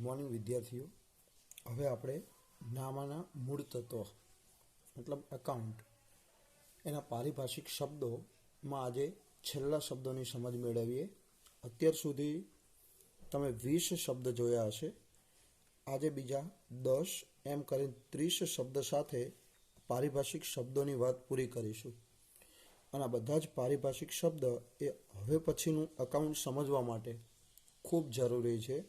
Morning વિદ્યાર્થીઓ। હવે આપણે નામાના મૂળ તત્વ મતલબ એકાઉન્ટ એના પારિભાષિક શબ્દોમાં આજે છેલ્લા શબ્દોની સમજ મેળવીએ। અત્યાર સુધી તમે 20 શબ્દ જોયા હશે, આજે બીજા 10 એમ કરીને 30 શબ્દ સાથે પારિભાષિક શબ્દોની વાત પૂરી કરીશું। અને આ બધા જ પારિભાષિક શબ્દ એ હવે પછીનું એકાઉન્ટ સમજવા માટે ખૂબ જરૂરી છે।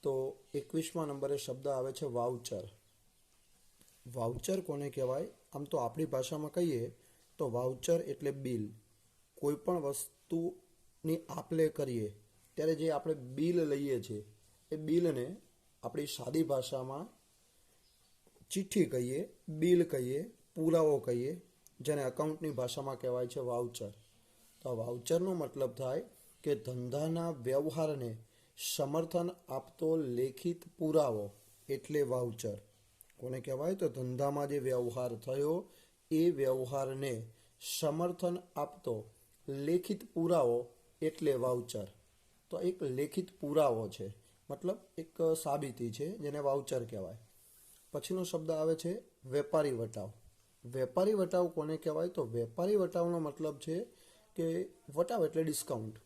તો 21મા નંબરે શબ્દ આવે છે વાઉચર। વાઉચર કોને કહેવાય? આમ તો આપણી ભાષામાં કહીએ તો વાઉચર એટલે બિલ। કોઈ પણ વસ્તુની આપ-લે કરીએ ત્યારે જે આપણે બિલ લઈએ છીએ એ બિલને આપણી સાદી ભાષામાં ચિઠ્ઠી કહીએ, બિલ કહીએ, પુરાવો કહીએ, જેને એકાઉન્ટની ભાષામાં કહેવાય છે વાઉચર। તો આ વાઉચરનો મતલબ થાય કે ધંધાના વ્યવહારને સમર્થન આપતો લેખિત પુરાવો એટલે વાઉચર। કોને કહેવાય? તો ધંધામાં જે વ્યવહાર થયો એ વ્યવહારને સમર્થન આપતો લેખિત પુરાવો એટલે વાઉચર। તો એક લેખિત પુરાવો છે, મતલબ એક સાબિતી છે, જેને વાઉચર કહેવાય। પછીનો શબ્દ આવે છે વેપારી વટાવ। વેપારી વટાવ કોને કહેવાય? તો વેપારી વટાવનો મતલબ છે કે વટાવ એટલે ડિસ્કાઉન્ટ।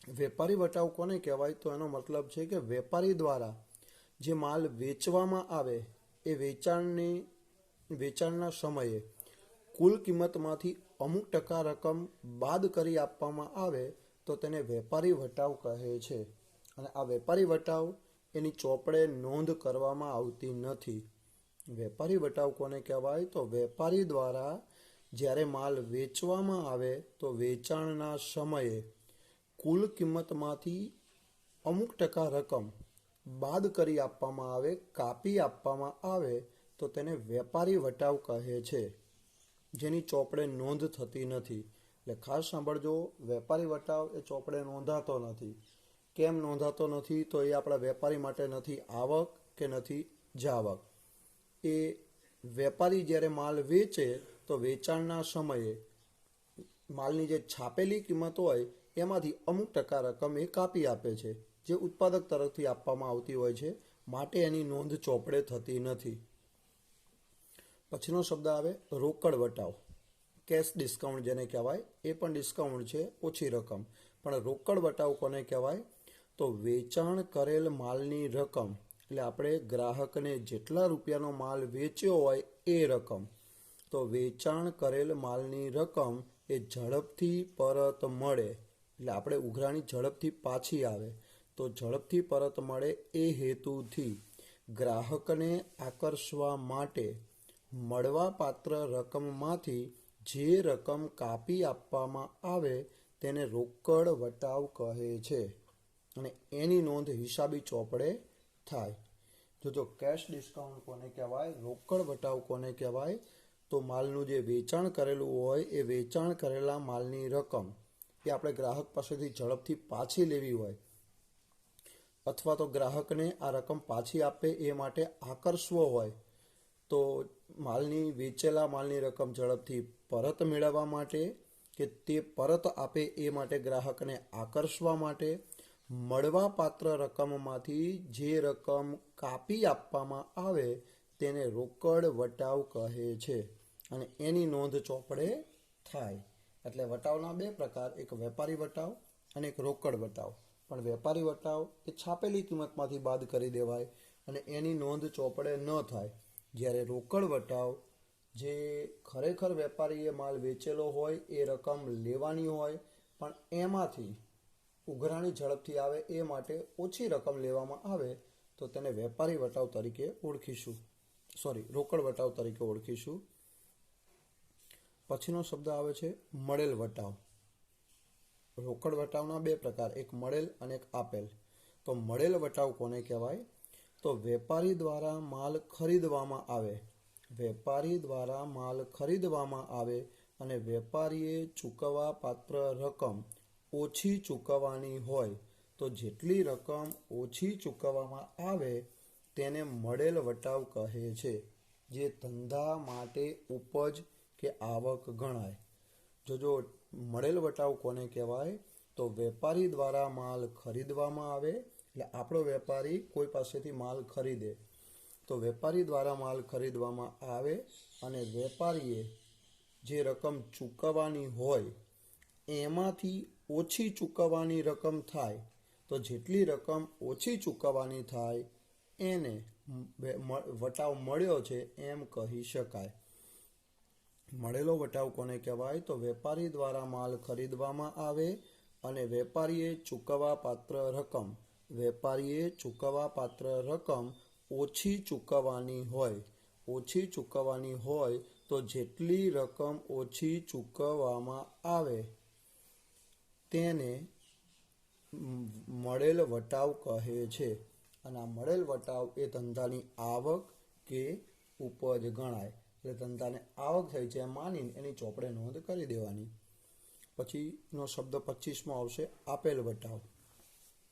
વેપારી વટાવ કોને કહેવાય? તો એનો મતલબ છે કે વેપારી દ્વારા જે માલ વેચવામાં આવે એ વેચાણના સમયે કુલ કિંમતમાંથી અમુક ટકા રકમ બાદ કરી આપવામાં આવે તો તેને વેપારી વટાવ કહે છે। અને આ વેપારી વટાવ એની ચોપડે નોંધ કરવામાં આવતી નથી। વેપારી વટાવ કોને કહેવાય? તો વેપારી દ્વારા જ્યારે માલ વેચવામાં આવે તો વેચાણના સમયે કુલ કિંમતમાંથી અમુક ટકા રકમ બાદ કરી આપવામાં આવે, કાપી આપવામાં આવે તો તેને વેપારી વટાવ કહે છે, જેની ચોપડે નોંધ થતી નથી। એટલે ખાસ સાંભળજો, વેપારી વટાવ એ ચોપડે નોંધાતો નથી। કેમ નોંધાતો નથી? તો એ આપણા વેપારી માટે નથી આવક કે નથી જાવક। એ વેપારી જ્યારે માલ વેચે તો વેચાણના સમયે માલની જે છાપેલી કિંમત હોય એમાંથી અમુક ટકા રકમ એ કાપી આપે છે, જે ઉત્પાદક તરફથી આપવામાં આવતી હોય છે, માટે એની નોંધ ચોપડે થતી નથી। પછીનો શબ્દ આવે રોકડ વટાવ। કેશ ડિસ્કાઉન્ટ જેને કહેવાય, એ પણ ડિસ્કાઉન્ટ છે, ઓછી રકમ। પણ રોકડ વટાવ કોને કહેવાય? તો વેચાણ કરેલ માલની રકમ, એટલે આપણે ગ્રાહકને જેટલા રૂપિયાનો માલ વેચ્યો હોય એ રકમ, તો વેચાણ કરેલ માલની રકમ એ ઝડપથી પરત મળે, એટલે આપણે ઉઘરાણી ઝડપથી પાછી આવે, તો ઝડપથી પરત મળે એ હેતુથી ગ્રાહકને આકર્ષવા માટે મળવાપાત્ર રકમમાંથી જે રકમ કાપી આપવામાં આવે તેને રોકડ વટાવ કહે છે, અને એની નોંધ હિસાબી ચોપડે થાય। જો કેશ ડિસ્કાઉન્ટ કોને કહેવાય, રોકડ વટાવ કોને કહેવાય? તો માલનું જે વેચાણ કરેલું હોય એ વેચાણ કરેલા માલની રકમ એ આપણે ગ્રાહક પાસેથી ઝડપથી પાછી લેવી હોય, અથવા તો ગ્રાહકને આ રકમ પાછી આપે એ માટે આકર્ષવો હોય, તો વેચેલા માલની રકમ ઝડપથી પરત મેળવવા માટે કે તે પરત આપે એ માટે ગ્રાહકને આકર્ષવા માટે મળવાપાત્ર રકમમાંથી જે રકમ કાપી આપવામાં આવે તેને રોકડ વટાવ કહે છે, અને એની નોંધ ચોપડે થાય। એટલે વટાવના બે પ્રકાર, એક વેપારી વટાવ અને એક રોકડ વટાવ। પણ વેપારી વટાવ એ છાપેલી કિંમતમાંથી બાદ કરી દેવાય અને એની નોંધ ચોપડે ન થાય, જ્યારે રોકડ વટાવ જે ખરેખર વેપારીએ માલ વેચેલો હોય એ રકમ લેવાની હોય, પણ એમાંથી ઉઘરાણી ઝડપથી આવે એ માટે ઓછી રકમ લેવામાં આવે તો તેને વેપારી વટાવ તરીકે રોકડ વટાવ તરીકે ઓળખીશું। પછીનો શબ્દ આવે છે મળેલ વટાવ। રોકડ વટાવના બે પ્રકાર, એક મળેલ અને એક આપેલ। તો મળેલ વટાવ કોને કહેવાય? તો વેપારી દ્વારા માલ ખરીદવામાં આવે અને વેપારીએ ચૂકવવા પાત્ર રકમ ઓછી ચૂકવવાની હોય તો જેટલી રકમ ઓછી ચૂકવવામાં આવે તેને મળેલ વટાવ કહે છે, જે ધંધા માટે ઉપજ કે આવક ગણાય। જો મળેલ વટાવ કોને કહેવાય? તો વેપારી દ્વારા માલ ખરીદવામાં આવે એટલે આપણો વેપારી કોઈ પાસેથી માલ ખરીદે તો વેપારી દ્વારા માલ ખરીદવામાં આવે અને વેપારીએ જે રકમ ચૂકવવાની હોય એમાંથી ઓછી ચૂકવવાની રકમ થાય તો જેટલી રકમ ઓછી ચૂકવવાની થાય એને વટાવ મળ્યો છે એમ કહી શકાય. મળેલો વટાવ કોને કહેવાય? તો વેપારી દ્વારા માલ ખરીદવામાં આવે અને વેપારીએ ચૂકવવા પાત્ર રકમ ઓછી ચૂકવવાની હોય તો જેટલી રકમ ઓછી ચૂકવવામાં આવે તેને મળેલ વટાવ કહે છે. અને આ મળેલ વટાવ એ ધંધાની આવક કે ઉપજ ગણાય. એટલે ધંધાને આવક થઈ છે એમ માનીને એની ચોપડે નોંધ કરી દેવાની. પછીનો શબ્દ 25મો આવશે આપેલ વટાવ.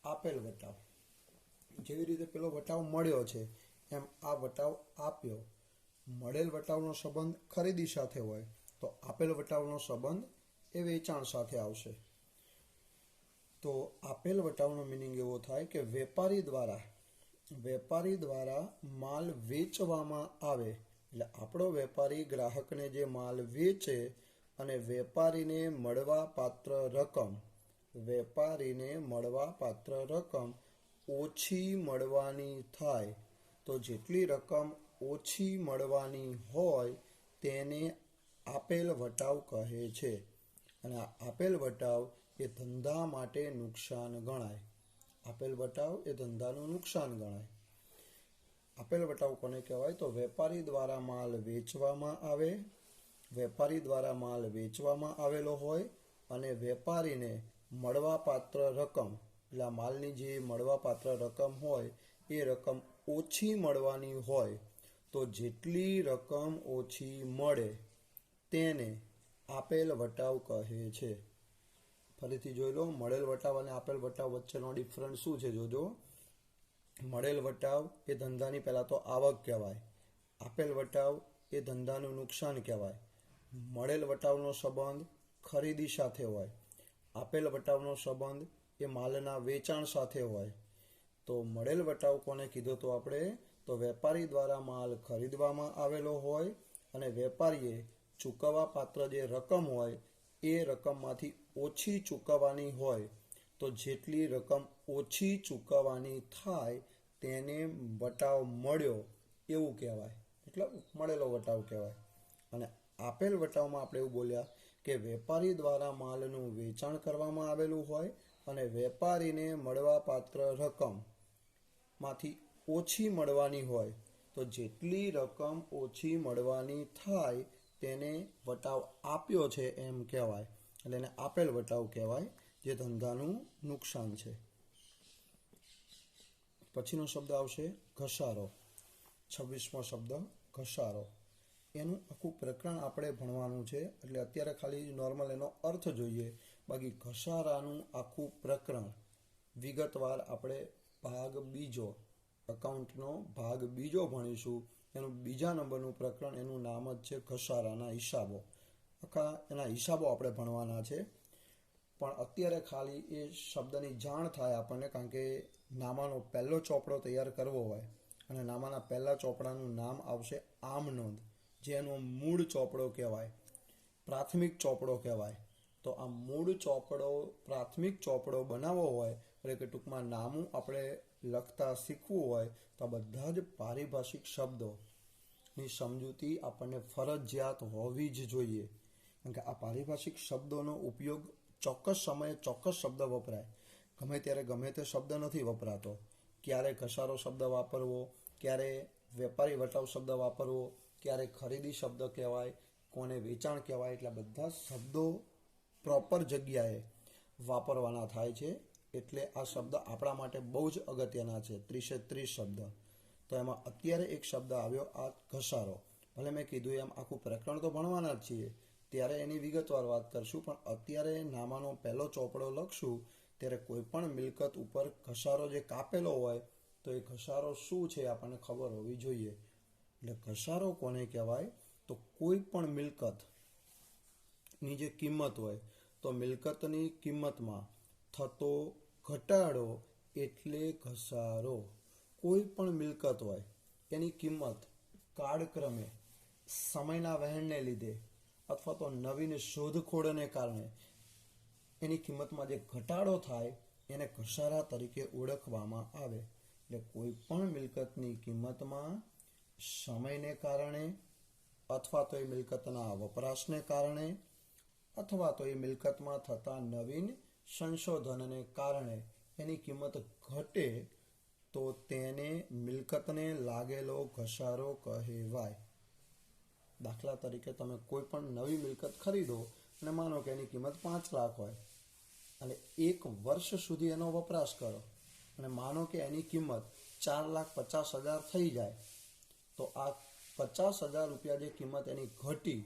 આપેલ વટાવ જેવી રીતે પેલો વટાવ મળ્યો છે એમ આ વટાવ આપ્યો. મળેલ વટાવનો સંબંધ ખરીદી સાથે હોય તો આપેલ વટાવનો સંબંધ એ વેચાણ સાથે આવશે. તો આપેલ વટાવનો મિનિંગ એવો થાય કે વેપારી દ્વારા માલ વેચવામાં આવે. એટલે આપણો વેપારી ગ્રાહકને જે માલ વેચે અને વેપારીને મળવા પાત્ર રકમ ઓછી મળવાની થાય તો જેટલી રકમ ઓછી મળવાની હોય તેને આપેલ વટાવ કહે છે. અને આ આપેલ વટાવ એ ધંધા માટે નુકસાન ગણાય. આપેલ વટાવ એ ધંધાનું નુકસાન ગણાય. આપેલ વટાવ કોને કહેવાય? તો વેપારી દ્વારા માલ વેચવામાં આવેલો હોય અને વેપારીને મળવાપાત્ર રકમ એટલે માલની જે મળવાપાત્ર રકમ હોય એ રકમ ઓછી મળવાની હોય તો જેટલી રકમ ઓછી મળે તેને આપેલ વટાવ કહે છે. ફરીથી જોઈ લો, મળેલ વટાવ અને આપેલ વટાવ વચ્ચેનો ડિફરન્સ શું છે જોજો. મળેલ વટાવ એ ધંધાની પહેલાં તો આવક કહેવાય. આપેલ વટાવ એ ધંધાનું નુકસાન કહેવાય. મળેલ વટાવનો સંબંધ ખરીદી સાથે હોય. આપેલ વટાવનો સંબંધ એ માલના વેચાણ સાથે હોય. તો મળેલ વટાવ કોને કીધો તો આપણે? તો વેપારી દ્વારા માલ ખરીદવામાં આવેલો હોય અને વેપારીએ ચૂકવવા પાત્ર જે રકમ હોય એ રકમમાંથી ઓછી ચૂકવવાની હોય તો જેટલી રકમ ઓછી ચૂકવવાની થાય તેને વટાવ મળ્યો એવું કહેવાય. એટલે મળેલો વટાવ કહેવાય. અને આપેલ વટાવમાં આપણે એવું બોલ્યા કે વેપારી દ્વારા માલનું વેચાણ કરવામાં આવેલું હોય અને વેપારીને મળવાપાત્ર રકમમાંથી ઓછી મળવાની હોય તો જેટલી રકમ ઓછી મળવાની થાય તેને વટાવ આપ્યો છે એમ કહેવાય. એટલે એને આપેલ વટાવ કહેવાય જે ધંધાનું નુકસાન છે. પછીનો શબ્દ આવશે ઘસારો. 26મો શબ્દ ઘસારો. એનું આખું પ્રકરણ આપણે ભણવાનું છે એટલે અત્યારે ખાલી નોર્મલ એનો અર્થ જોઈએ. બાકી ઘસારાનું આખું પ્રકરણ વિગતવાર આપણે એકાઉન્ટનો ભાગ બીજો ભણીશું. એનું બીજા નંબરનું પ્રકરણ એનું નામ જ છે ઘસારાના હિસાબો. આખા એના હિસાબો આપણે ભણવાના છે. પણ અત્યારે ખાલી એ શબ્દની જાણ થાય આપણને, કારણ કે નામાનો પહેલો ચોપડો તૈયાર કરવો હોય અને નામાના પહેલા ચોપડાનું નામ આવશે આમનોંધ, જે એનો મૂળ ચોપડો કહેવાય, પ્રાથમિક ચોપડો કહેવાય. તો આ પ્રાથમિક ચોપડો બનાવવો હોય એટલે કે ટૂંકમાં નામું આપણે લખતા શીખવું હોય તો આ બધા જ પારિભાષિક શબ્દોની સમજૂતી આપણને ફરજિયાત હોવી જ જોઈએ. કારણ કે આ પારિભાષિક શબ્દોનો ઉપયોગ ચોક્કસ સમયે ચોક્કસ શબ્દ વપરાય. ગમે ત્યારે ગમે તે શબ્દ નથી વપરાતો. ક્યારે ઘસારો શબ્દ વાપરવો, ક્યારે વેપારી વટાવ શબ્દ વાપરવો, ક્યારે ખરીદી શબ્દ કહેવાય, કોને વેચાણ કહેવાય. એટલે બધા શબ્દો પ્રોપર જગ્યાએ વાપરવાના થાય છે. એટલે આ શબ્દ આપણા માટે બહુ જ અગત્યના છે. 30 શબ્દ. તો એમાં અત્યારે એક શબ્દ આવ્યો આ ઘસારો. ભલે મેં કીધું એમ આખું પ્રકરણ તો ભણવાના જ છીએ, ત્યારે એની વિગતવાર વાત કરશું. પણ અત્યારે નામાનો પહેલો ચોપડો લખશું ત્યારે કોઈ પણ મિલકત ઉપર ઘસારો જે કાપેલો હોય તો એ ઘસારો શું છે આપણને ખબર હોવી જોઈએ. એટલે ઘસારો કોને કહેવાય? તો કોઈ પણ મિલકતની જે કિંમત હોય તો મિલકતની કિંમતમાં થતો ઘટાડો એટલે ઘસારો. કોઈ પણ મિલકત હોય એની કિંમત કાળક્રમે સમયના વહેણને લીધે અથવા તો નવીન શોધખોળને કારણે એની કિંમતમાં જે ઘટાડો થાય એને ઘસારા તરીકે ઓળખવામાં આવે. એટલે કોઈ પણ મિલકતની કિંમતમાં સમયને કારણે અથવા તો એ મિલકતના વપરાશને કારણે અથવા તો એ મિલકતમાં થતા નવીન સંશોધનને કારણે એની કિંમત ઘટે તો તેને મિલકતને લાગેલો ઘસારો કહેવાય. દાખલા તરીકે તમે કોઈ પણ નવી મિલકત ખરીદો અને માનો કે એની કિંમત 5 લાખ હોય અને 1 વર્ષ સુધી એનો વપરાશ કરો અને માનો કે એની કિંમત 4,50,000 થઈ જાય તો આ 50,000 રૂપિયા જે કિંમત એની ઘટી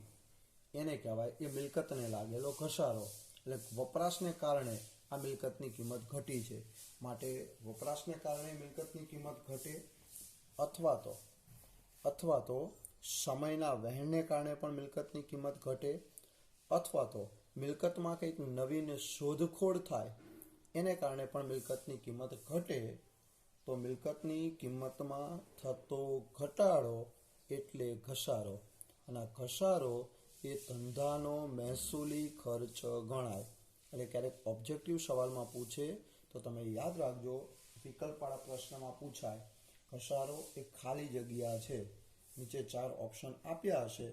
એને કહેવાય એ મિલકતને લાગેલો ઘસારો. એટલે વપરાશને કારણે આ મિલકતની કિંમત ઘટી છે માટે વપરાશને કારણે મિલકતની કિંમત ઘટે અથવા તો સમયના વહેણને કારણે પણ મિલકતની કિંમત ઘટે અથવા તો મિલકતમાં કંઈક નવીન શોધખોળ થાય એને કારણે પણ મિલકતની કિંમત ઘટે તો મિલકતની કિંમતમાં થતો ઘટાડો એટલે ઘસારો. અને ઘસારો એ ધંધાનો મહેસૂલી ખર્ચ ગણાય. એટલે ક્યારેક ઓબ્જેક્ટિવ સવાલમાં પૂછે તો તમે યાદ રાખજો, વિકલ્પવાળા પ્રશ્નમાં પૂછાય ઘસારો એ ખાલી જગ્યા છે, નીચે 4 ઓપ્શન આપ્યા હશે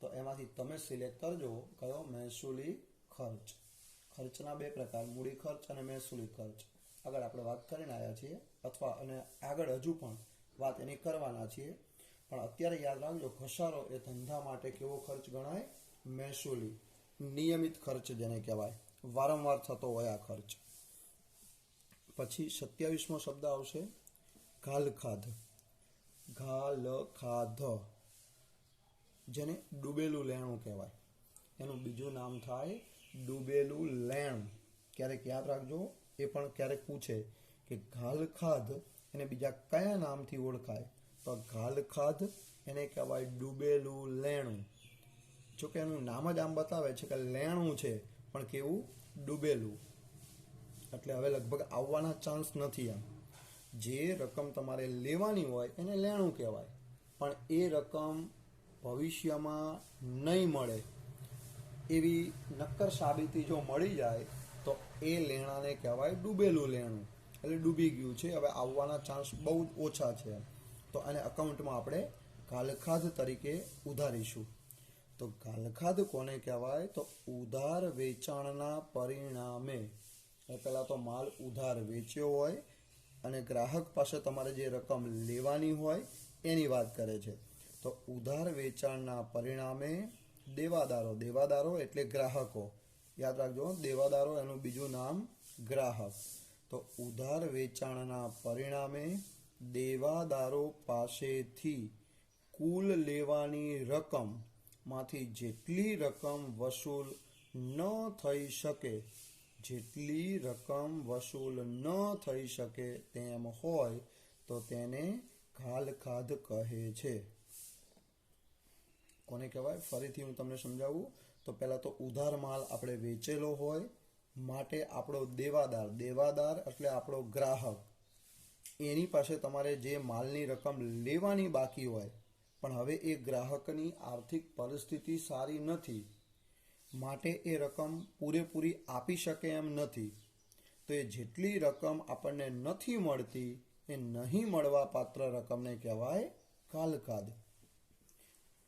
તો એમાંથી તમે સિલેક્ટ કરજો કયો મહેસૂલી ખર્ચ. ખર્ચના 2 પ્રકાર, મૂડી ખર્ચ અને મહેસૂલી ખર્ચ. આગળ આપણે વાત કરીને આવ્યા છીએ અથવા અને આગળ હજુ પણ વાત એની કરવાના છીએ, પણ અત્યારે યાદ રાખજો ઘસારો એ ધંધા માટે કેવો ખર્ચ ગણાય? મહેસૂલી, નિયમિત ખર્ચ જેને કહેવાય, વારંવાર થતો હોય આ ખર્ચ. પછી 27મો શબ્દ આવશે ઘાલખાધ. ઘાલખાધ જેને ડૂબેલું લેણું કહેવાય, એનું બીજું નામ થાય ડૂબેલું લેણું. ક્યારેક યાદ રાખજો, એ પણ ક્યારેક પૂછે કે ઘાલખાધ એને બીજા કયા નામથી ઓળખાય તો ઘાલખાધ એને કહેવાય ડૂબેલું લેણું. જોકે એનું નામ જ આમ બતાવે છે કે લેણું છે પણ કેવું? ડૂબેલું. એટલે હવે લગભગ આવવાના ચાન્સ નથી. આમ જે રકમ તમારે લેવાની હોય એને લેણું કહેવાય, પણ એ રકમ ભવિષ્યમાં નહીં મળે એવી નક્કર સાબિતી જો મળી જાય તો એ લેણાને કહેવાય ડૂબેલું લેણું. એટલે ડૂબી ગયું છે, હવે આવવાના ચાન્સ બહુ જ ઓછા છે. તો આને અકાઉન્ટમાં આપણે ઘાલખાધ તરીકે ઉધારીશું. તો ઘાલખાધ કોને કહેવાય? તો ઉધાર વેચાણના પરિણામે, પહેલાં તો માલ ઉધાર વેચ્યો હોય અને ગ્રાહક પાસે તમારે જે રકમ લેવાની હોય એની વાત કરે છે. તો ઉધાર વેચાણના પરિણામે દેવાદારો એટલે ગ્રાહકો. યાદ રાખજો, દેવાદારો એનું બીજું નામ ગ્રાહક. તો ઉધાર વેચાણના પરિણામે દેવાદારો પાસેથી કુલ લેવાની રકમમાંથી જેટલી રકમ વસૂલ ન થઈ શકે તેમ હોય તો તેને ઘાલખાધ કહે છે. કોને કહેવાય? ફરીથી હું તમને સમજાવું તો પહેલાં તો ઉધાર માલ આપણે વેચેલો હોય માટે આપણો દેવાદાર એટલે આપણો ગ્રાહક, એની પાસે તમારે જે માલની રકમ લેવાની બાકી હોય પણ હવે એ ગ્રાહકની આર્થિક પરિસ્થિતિ સારી નથી માટે એ રકમ પૂરેપૂરી આપી શકે એમ નથી, તો એ જેટલી રકમ આપણને નથી મળતી એ નહીં મળવા પાત્ર રકમને કહેવાય ઘાલખાધ.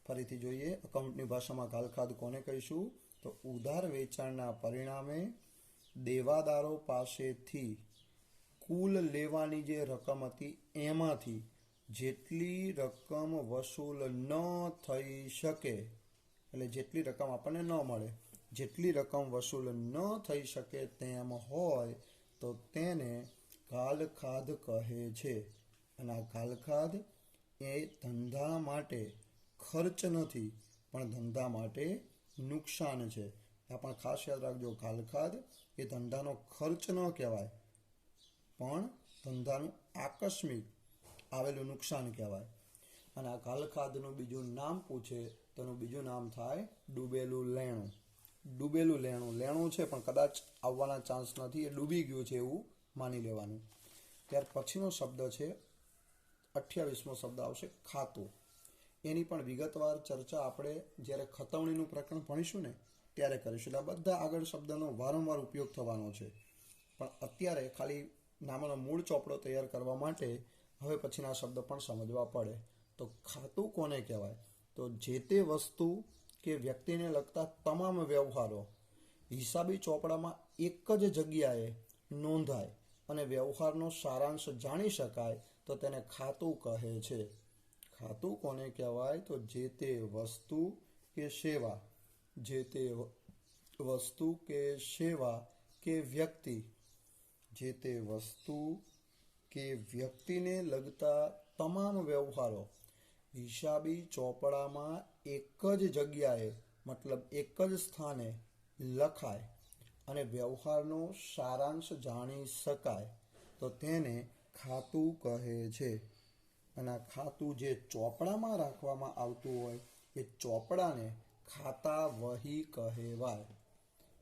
ફરીથી જોઈએ, અકાઉન્ટની ભાષામાં ઘાલખાધ કોને કહીશું? તો ઉધાર વેચાણના પરિણામે દેવાદારો પાસેથી કુલ લેવાની જે રકમ હતી એમાંથી જેટલી રકમ વસૂલ ન થઈ શકે, એટલે જેટલી રકમ આપણને ન મળે, જેટલી રકમ વસૂલ ન થઈ શકે તેમ હોય તો તેને ઘાલખાધ કહે છે. અને આ ઘાલખાધ એ ધંધા માટે ખર્ચ નથી પણ ધંધા માટે નુકસાન છે. આ પણ ખાસ યાદ રાખજો, ઘાલખાધ એ ધંધાનો ખર્ચ ન કહેવાય પણ ધંધાનું આકસ્મિક આવેલું નુકસાન કહેવાય. અને આ ઘાલખાધનું બીજું નામ પૂછે તો એનું બીજું નામ થાય ડૂબેલું લેણું. ડૂબેલું લેણું છે પણ કદાચ આવવાના ચાન્સ નથી, એ ડૂબી ગયું છે એવું માની લેવાનું. ત્યાર પછીનો શબ્દ છે 28મો શબ્દ આવશે ખાતું. એની પણ વિગતવાર ચર્ચા આપણે જ્યારે ખતવણીનું પ્રકરણ ભણીશું ને ત્યારે કરીશું. એટલે આ બધા આગળ શબ્દનો વારંવાર ઉપયોગ થવાનો છે, પણ અત્યારે ખાલી નામનો મૂળ ચોપડો તૈયાર કરવા માટે હવે પછીના શબ્દ પણ સમજવા પડે. તો ખાતું કોને કહેવાય? તો જે તે વસ્તુ કે વ્યક્તિને લગતા તમામ વ્યવહારો હિસાબી ચોપડામાં એક જ જગ્યાએ નોંધાય અને વ્યવહારનો સારાંશ જાણી શકાય તો તેને ખાતું કહે છે. ખાતું કોને કહેવાય? તો જે તે વસ્તુ કે સેવા, જે તે વસ્તુ કે સેવા કે વ્યક્તિ, જે તે વસ્તુ કે વ્યક્તિને લગતા તમામ વ્યવહારો હિસાબી ચોપડામાં એક જ જગ્યાએ મતલબ એક જ સ્થાને લખાય અને વ્યવહારનો સારાંશ જાણી શકાય તો તેને ખાતું કહે છે. અને આ ખાતું જે ચોપડામાં રાખવામાં આવતું હોય એ ચોપડાને ખાતા વહી કહેવાય.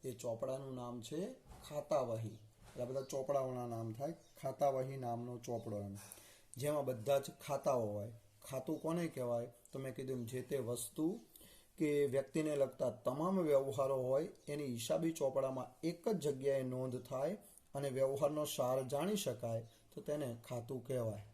એ ચોપડાનું નામ છે ખાતા વહી. એટલે બધા ચોપડાઓના નામ થાય. ખાતા વહી નામનો ચોપડો એમ, જેમાં બધા જ ખાતાઓ હોય. ખાતું કોને કહેવાય? તો મેં કીધું જે તે વસ્તુ કે વ્યક્તિને લગતા તમામ વ્યવહારો હોય એની હિસાબી ચોપડામાં એક જ જગ્યાએ નોંધ થાય અને વ્યવહારનો સાર જાણી શકાય તો તેને ખાતું કહેવાય.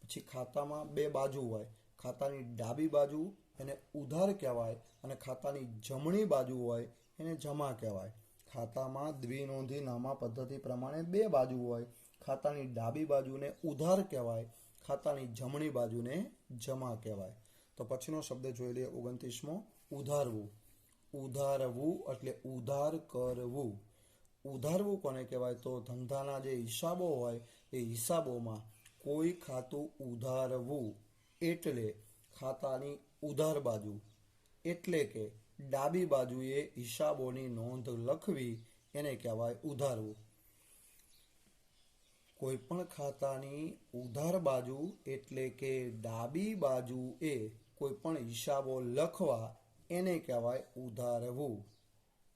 પછી ખાતામાં બે બાજુ હોય. ખાતાની ડાબી બાજુ એને ઉધાર કહેવાય અને ખાતાની જમણી બાજુ હોય એને જમા કહેવાય. ખાતામાં દ્વિનોંધી નામા પદ્ધતિ પ્રમાણે બે બાજુ હોય. ખાતાની ડાબી બાજુને ઉધાર કહેવાય, ખાતાની જમણી બાજુને જમા કહેવાય. તો પછીનો શબ્દ જોઈ લઈએ 29મો ઉધારવું. ઉધારવું એટલે ઉધાર કરવું. ઉધારવું કોને કહેવાય? તો ધંધાના જે હિસાબો હોય એ હિસાબોમાં કોઈ ખાતું ઉધારવું એટલે ખાતાની ઉધાર બાજુ એટલે કે ડાબી બાજુએ હિસાબોની નોંધ લખવી એને કહેવાય ઉધારવું. કોઈ પણ ખાતાની ઉધાર બાજુ એટલે કે ડાબી બાજુએ કોઈ પણ હિસાબો લખવા એને કહેવાય ઉધારવું.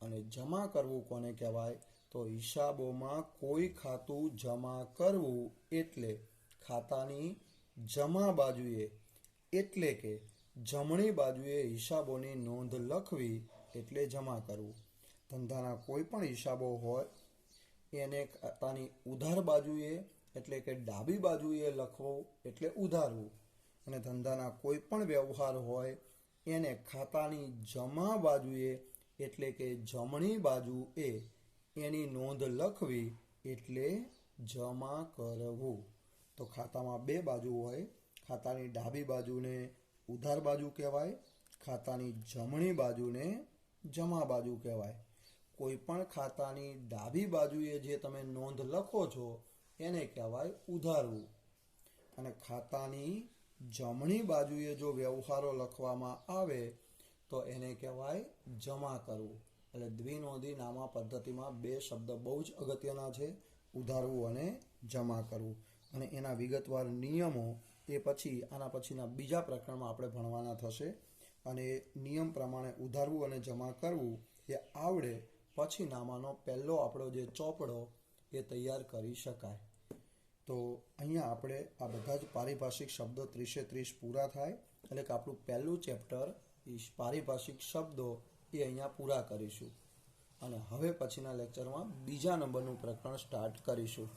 અને જમા કરવું કોને કહેવાય? તો હિસાબોમાં કોઈ ખાતું જમા કરવું એટલે ખાતાની જમા બાજુએ એટલે કે જમણી બાજુએ હિસાબોની નોંધ લખવી એટલે જમા કરવું. ધંધાના કોઈ પણ હિસાબો હોય એને ખાતાની ઉધાર બાજુએ એટલે કે ડાબી બાજુએ લખવો એટલે ઉધારવું. અને ધંધાના કોઈ પણ વ્યવહાર હોય એને ખાતાની જમા બાજુએ એટલે કે જમણી બાજુએ એની નોંધ લખવી એટલે જમા કરવું. તો ખાતામાં બે બાજુ હોય. ખાતાની ડાબી બાજુને ઉધાર બાજુ કહેવાય, ખાતાની જમણી બાજુને જમા બાજુ કહેવાય. કોઈ પણ ખાતાની ડાબી બાજુએ જે તમે નોંધ લખો છો એને કહેવાય ઉધારવું. અને ખાતાની જમણી બાજુએ જો વ્યવહારો લખવામાં આવે તો એને કહેવાય જમા કરવું. એટલે દ્વિનોંધી નામા પદ્ધતિમાં બે શબ્દ બહુ જ અગત્યના છે, ઉધારવું અને જમા કરવું. અને એના વિગતવાર નિયમો એ પછી આના પછીના બીજા પ્રકરણમાં આપણે ભણવાના થશે. અને નિયમ પ્રમાણે ઉધારવું અને જમા કરવું એ આવડે પછી નામાનો પહેલો આપણો જે ચોપડો એ તૈયાર કરી શકાય. તો અહીંયા આપણે આ બધા જ પારિભાષિક શબ્દો 30 પૂરા થાય એટલે કે આપણું પહેલું ચેપ્ટર પારિભાષિક શબ્દો એ અહીંયા પૂરા કરીશું. અને હવે પછીના લેક્ચરમાં બીજા નંબરનું પ્રકરણ સ્ટાર્ટ કરીશું.